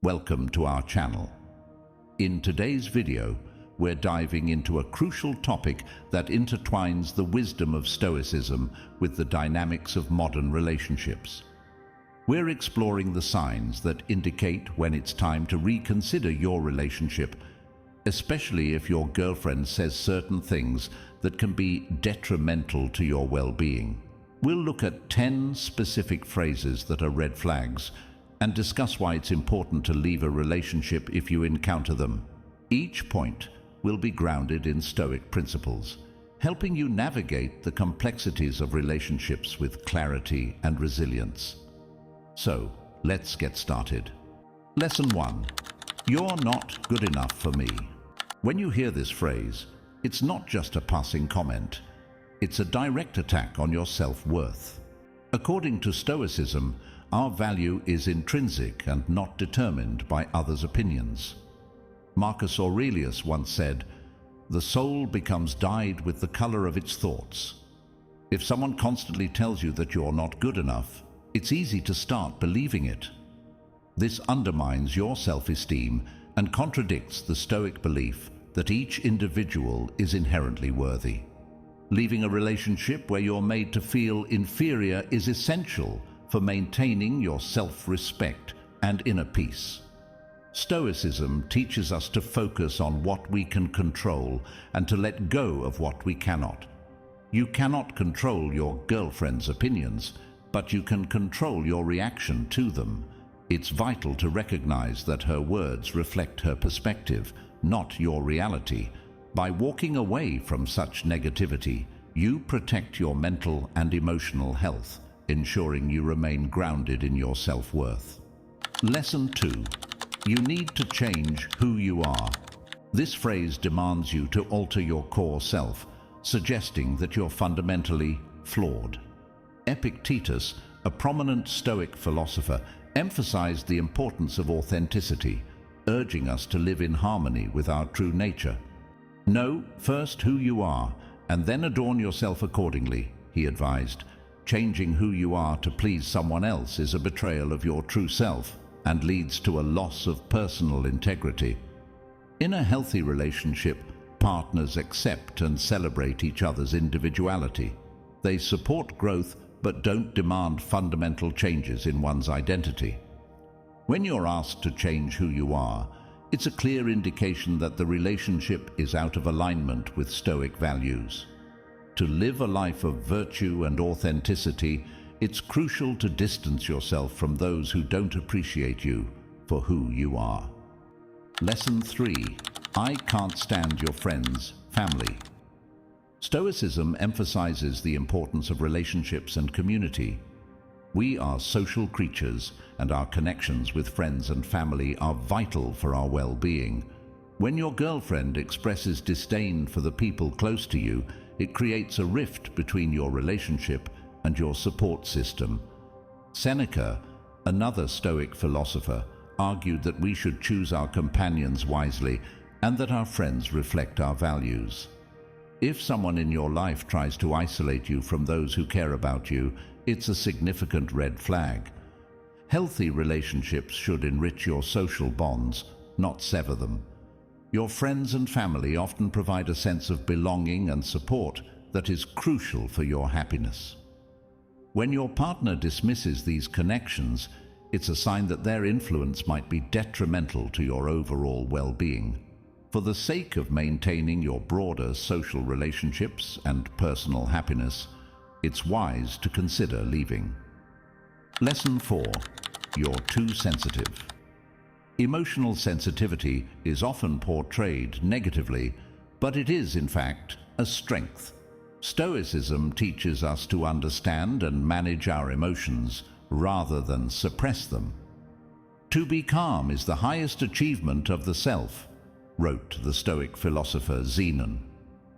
Welcome to our channel. In today's video, we're diving into a crucial topic that intertwines the wisdom of Stoicism with the dynamics of modern relationships. We're exploring the signs that indicate when it's time to reconsider your relationship, especially if your girlfriend says certain things that can be detrimental to your well-being. We'll look at 10 specific phrases that are red flags and discuss why it's important to leave a relationship if you encounter them. Each point will be grounded in Stoic principles, helping you navigate the complexities of relationships with clarity and resilience. So, let's get started. Lesson 1. You're not good enough for me. When you hear this phrase, it's not just a passing comment. It's a direct attack on your self-worth. According to Stoicism, our value is intrinsic and not determined by others' opinions. Marcus Aurelius once said, "The soul becomes dyed with the color of its thoughts." If someone constantly tells you that you're not good enough, it's easy to start believing it. This undermines your self-esteem and contradicts the Stoic belief that each individual is inherently worthy. Leaving a relationship where you're made to feel inferior is essential for maintaining your self-respect and inner peace. Stoicism teaches us to focus on what we can control and to let go of what we cannot. You cannot control your girlfriend's opinions, but you can control your reaction to them. It's vital to recognize that her words reflect her perspective, not your reality. By walking away from such negativity, you protect your mental and emotional health, ensuring you remain grounded in your self-worth. Lesson 2. You need to change who you are. This phrase demands you to alter your core self, suggesting that you're fundamentally flawed. Epictetus, a prominent Stoic philosopher, emphasized the importance of authenticity, urging us to live in harmony with our true nature. Know first who you are, and then adorn yourself accordingly, he advised. Changing who you are to please someone else is a betrayal of your true self and leads to a loss of personal integrity. In a healthy relationship, partners accept and celebrate each other's individuality. They support growth but don't demand fundamental changes in one's identity. When you're asked to change who you are, it's a clear indication that the relationship is out of alignment with Stoic values. To live a life of virtue and authenticity, it's crucial to distance yourself from those who don't appreciate you for who you are. Lesson 3. I can't stand your friends, family. Stoicism emphasizes the importance of relationships and community. We are social creatures, and our connections with friends and family are vital for our well-being. When your girlfriend expresses disdain for the people close to you, it creates a rift between your relationship and your support system. Seneca, another Stoic philosopher, argued that we should choose our companions wisely and that our friends reflect our values. If someone in your life tries to isolate you from those who care about you, it's a significant red flag. Healthy relationships should enrich your social bonds, not sever them. Your friends and family often provide a sense of belonging and support that is crucial for your happiness. When your partner dismisses these connections, it's a sign that their influence might be detrimental to your overall well-being. For the sake of maintaining your broader social relationships and personal happiness, it's wise to consider leaving. Lesson 4. You're too sensitive. Emotional sensitivity is often portrayed negatively, but it is, in fact, a strength. Stoicism teaches us to understand and manage our emotions rather than suppress them. To be calm is the highest achievement of the self, wrote the Stoic philosopher Zenon.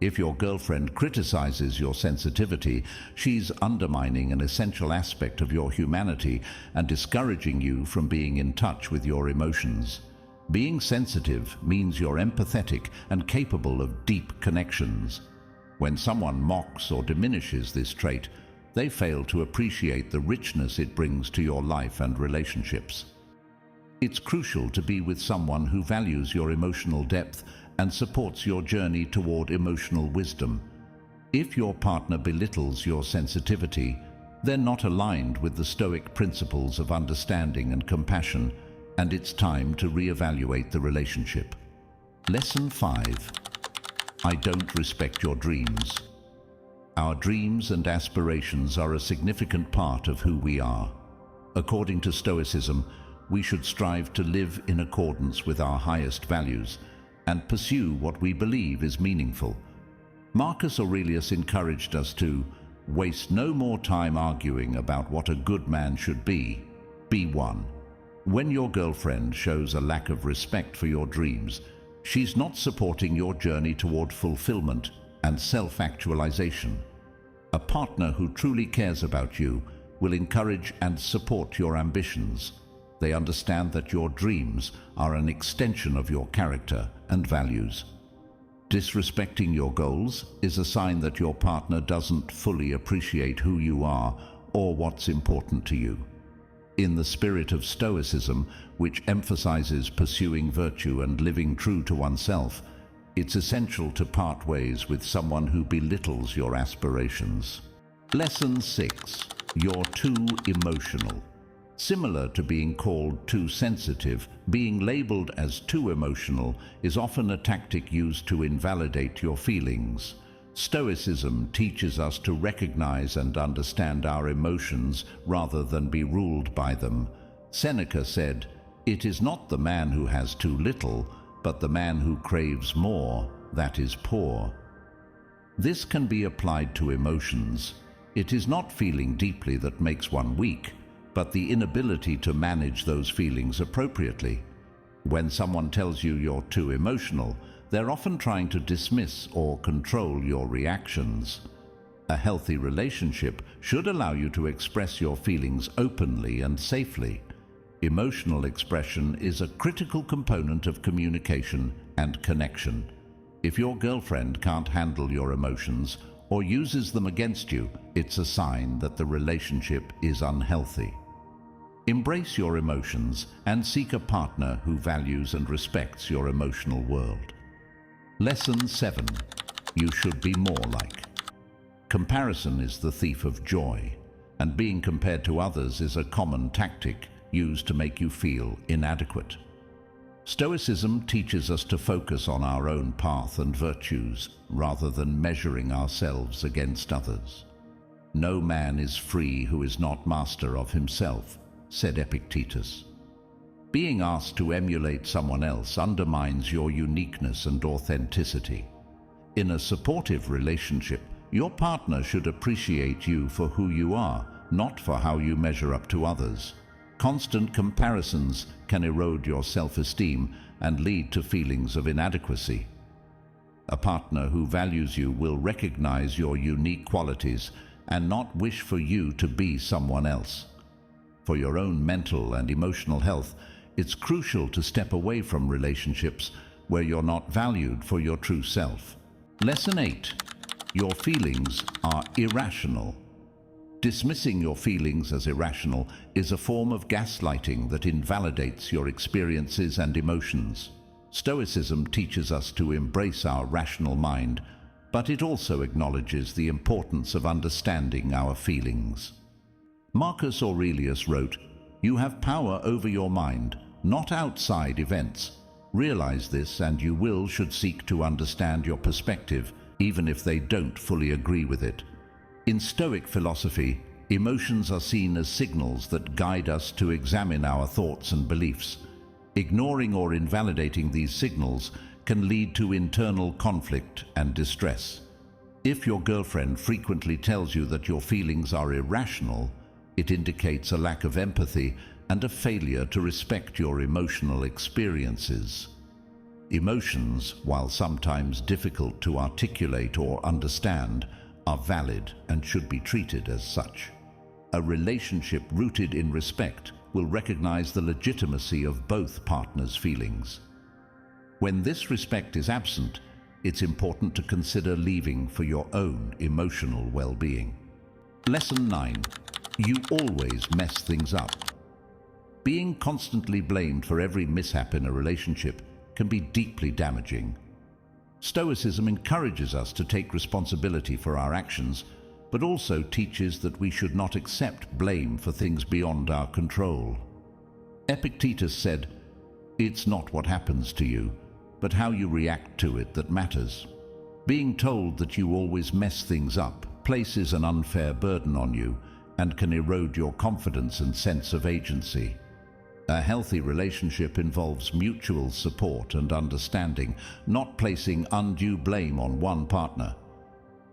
If your girlfriend criticizes your sensitivity, she's undermining an essential aspect of your humanity and discouraging you from being in touch with your emotions. Being sensitive means you're empathetic and capable of deep connections. When someone mocks or diminishes this trait, they fail to appreciate the richness it brings to your life and relationships. It's crucial to be with someone who values your emotional depth and supports your journey toward emotional wisdom. If your partner belittles your sensitivity, they're not aligned with the Stoic principles of understanding and compassion, and it's time to reevaluate the relationship. Lesson 5. I don't respect your dreams. Our dreams and aspirations are a significant part of who we are. According to Stoicism, we should strive to live in accordance with our highest values and pursue what we believe is meaningful. Marcus Aurelius encouraged us to waste no more time arguing about what a good man should be. Be one. When your girlfriend shows a lack of respect for your dreams, she's not supporting your journey toward fulfillment and self-actualization. A partner who truly cares about you will encourage and support your ambitions. They understand that your dreams are an extension of your character and values. Disrespecting your goals is a sign that your partner doesn't fully appreciate who you are or what's important to you. In the spirit of Stoicism, which emphasizes pursuing virtue and living true to oneself, it's essential to part ways with someone who belittles your aspirations. Lesson 6. You're too emotional. Similar to being called too sensitive, being labeled as too emotional is often a tactic used to invalidate your feelings. Stoicism teaches us to recognize and understand our emotions rather than be ruled by them. Seneca said, "It is not the man who has too little, but the man who craves more, that is poor." This can be applied to emotions. It is not feeling deeply that makes one weak, but the inability to manage those feelings appropriately. When someone tells you you're too emotional, they're often trying to dismiss or control your reactions. A healthy relationship should allow you to express your feelings openly and safely. Emotional expression is a critical component of communication and connection. If your girlfriend can't handle your emotions or uses them against you, it's a sign that the relationship is unhealthy. Embrace your emotions and seek a partner who values and respects your emotional world. Lesson 7. You should be more like. Comparison is the thief of joy, and being compared to others is a common tactic used to make you feel inadequate. Stoicism teaches us to focus on our own path and virtues rather than measuring ourselves against others. No man is free who is not master of himself, said Epictetus. Being asked to emulate someone else undermines your uniqueness and authenticity. In a supportive relationship, your partner should appreciate you for who you are, not for how you measure up to others. Constant comparisons can erode your self-esteem and lead to feelings of inadequacy. A partner who values you will recognize your unique qualities and not wish for you to be someone else. For your own mental and emotional health, it's crucial to step away from relationships where you're not valued for your true self. Lesson 8. Your feelings are irrational. Dismissing your feelings as irrational is a form of gaslighting that invalidates your experiences and emotions. Stoicism teaches us to embrace our rational mind, but it also acknowledges the importance of understanding our feelings. Marcus Aurelius wrote, "You have power over your mind, not outside events. Realize this and you should seek to understand your perspective, even if they don't fully agree with it." In Stoic philosophy, emotions are seen as signals that guide us to examine our thoughts and beliefs. Ignoring or invalidating these signals can lead to internal conflict and distress. If your girlfriend frequently tells you that your feelings are irrational, it indicates a lack of empathy and a failure to respect your emotional experiences. Emotions, while sometimes difficult to articulate or understand, are valid and should be treated as such. A relationship rooted in respect will recognize the legitimacy of both partners' feelings. When this respect is absent, it's important to consider leaving for your own emotional well-being. Lesson 9. You always mess things up. Being constantly blamed for every mishap in a relationship can be deeply damaging. Stoicism encourages us to take responsibility for our actions, but also teaches that we should not accept blame for things beyond our control. Epictetus said, "It's not what happens to you, but how you react to it that matters." Being told that you always mess things up places an unfair burden on you and can erode your confidence and sense of agency. A healthy relationship involves mutual support and understanding, not placing undue blame on one partner.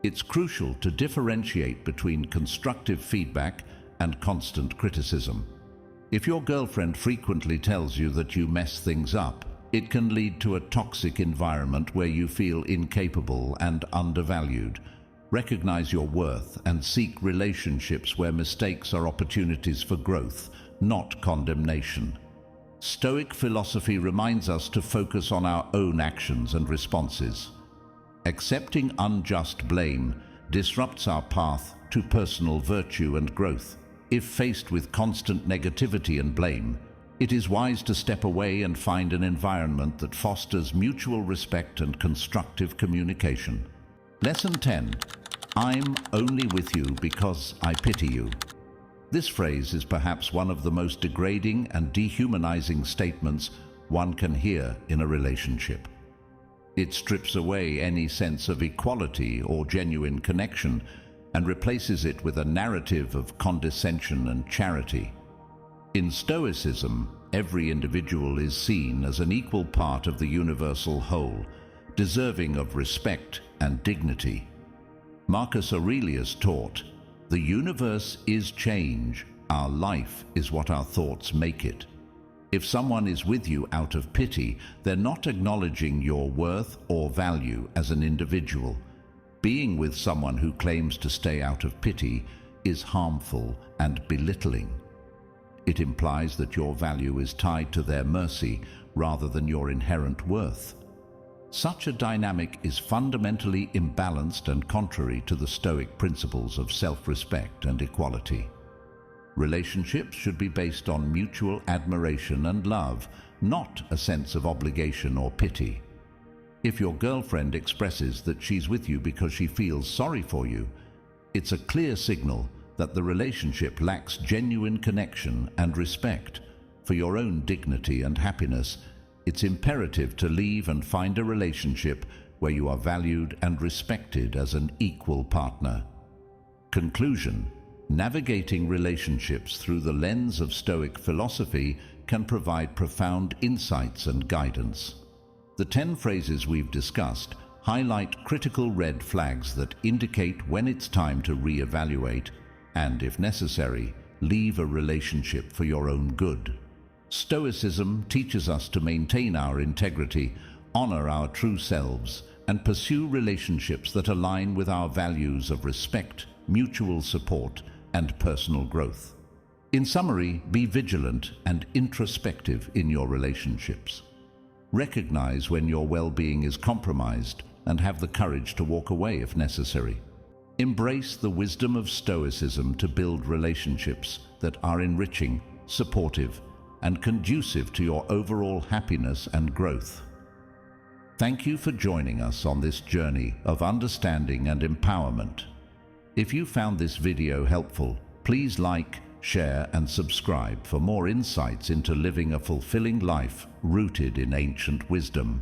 It's crucial to differentiate between constructive feedback and constant criticism. If your girlfriend frequently tells you that you mess things up, it can lead to a toxic environment where you feel incapable and undervalued. Recognize your worth and seek relationships where mistakes are opportunities for growth, not condemnation. Stoic philosophy reminds us to focus on our own actions and responses. Accepting unjust blame disrupts our path to personal virtue and growth. If faced with constant negativity and blame, it is wise to step away and find an environment that fosters mutual respect and constructive communication. Lesson 10. I'm only with you because I pity you. This phrase is perhaps one of the most degrading and dehumanizing statements one can hear in a relationship. It strips away any sense of equality or genuine connection and replaces it with a narrative of condescension and charity. In Stoicism, every individual is seen as an equal part of the universal whole, deserving of respect and dignity. Marcus Aurelius taught, "The universe is change, our life is what our thoughts make it." If someone is with you out of pity, they're not acknowledging your worth or value as an individual. Being with someone who claims to stay out of pity is harmful and belittling. It implies that your value is tied to their mercy rather than your inherent worth. Such a dynamic is fundamentally imbalanced and contrary to the Stoic principles of self-respect and equality. Relationships should be based on mutual admiration and love, not a sense of obligation or pity. If your girlfriend expresses that she's with you because she feels sorry for you, it's a clear signal that the relationship lacks genuine connection and respect. For your own dignity and happiness, it's imperative to leave and find a relationship where you are valued and respected as an equal partner. Conclusion: navigating relationships through the lens of Stoic philosophy can provide profound insights and guidance. The 10 phrases we've discussed highlight critical red flags that indicate when it's time to reevaluate and, if necessary, leave a relationship for your own good. Stoicism teaches us to maintain our integrity, honor our true selves, and pursue relationships that align with our values of respect, mutual support, and personal growth. In summary, be vigilant and introspective in your relationships. Recognize when your well-being is compromised and have the courage to walk away if necessary. Embrace the wisdom of Stoicism to build relationships that are enriching, supportive, and conducive to your overall happiness and growth. Thank you for joining us on this journey of understanding and empowerment. If you found this video helpful, please like, share, and subscribe for more insights into living a fulfilling life rooted in ancient wisdom.